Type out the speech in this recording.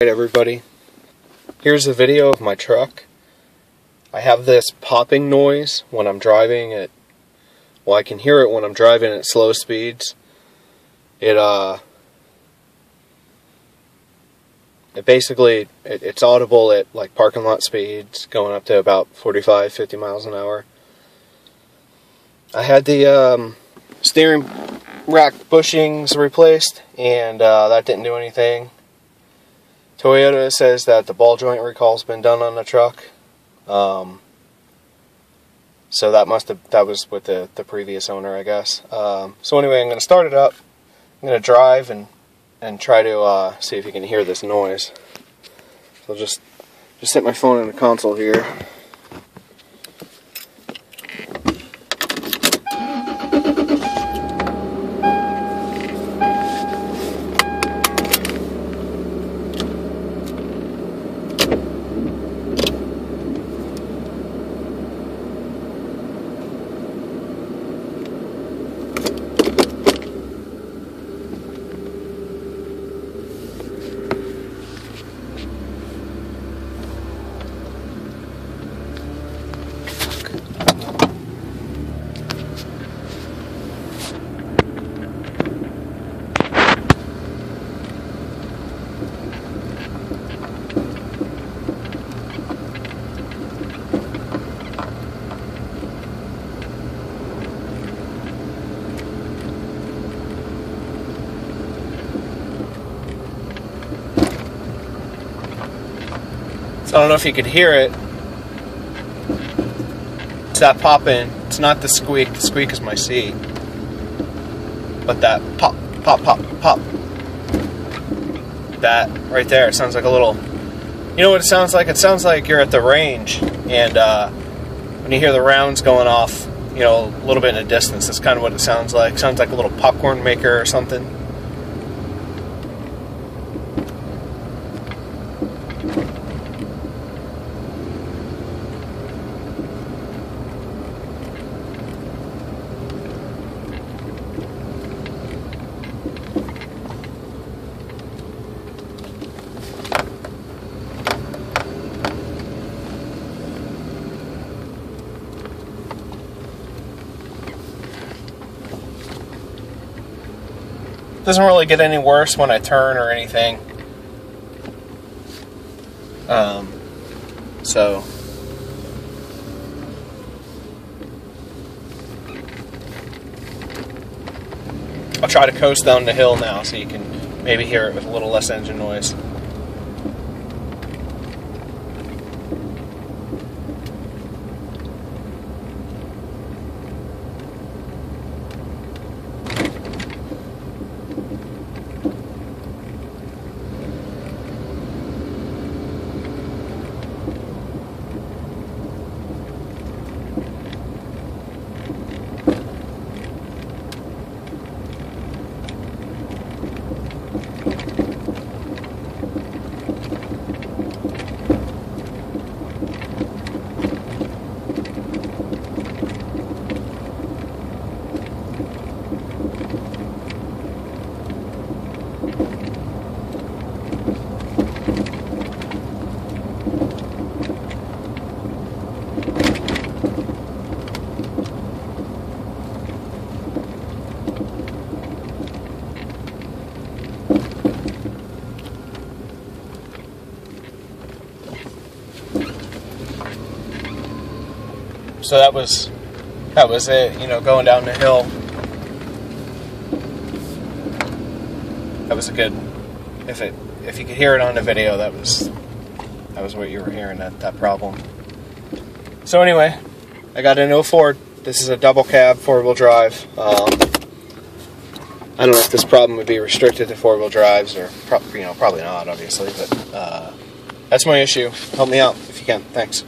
Alright everybody, here's a video of my truck. I have this popping noise when I'm driving at, well, I can hear it when I'm driving at slow speeds. It's audible at like parking lot speeds going up to about 45-50 miles an hour. I had the steering rack bushings replaced and that didn't do anything. Toyota says that the ball joint recall's been done on the truck. So that was with the previous owner, I guess. So anyway, I'm going to start it up. I'm going to drive and try to see if you can hear this noise. So just set my phone in the console here. So I don't know if you could hear it. It's that popping. It's not the squeak. The squeak is my seat. But that pop, pop, pop, pop. That right there. It sounds like a little... You know what it sounds like? It sounds like you're at the range. And when you hear the rounds going off, you know, a little bit in the distance, that's kind of what it sounds like. It sounds like a little popcorn maker or something. Doesn't really get any worse when I turn or anything. So I'll try to coast down the hill now so you can maybe hear it with a little less engine noise. So that was it, you know, going down the hill. That was a good, if you could hear it on the video, that was what you were hearing, that problem. So anyway, I got an 04. This is a double cab, 4-wheel drive. I don't know if this problem would be restricted to 4-wheel drives or probably not, obviously, but that's my issue. Help me out if you can. Thanks.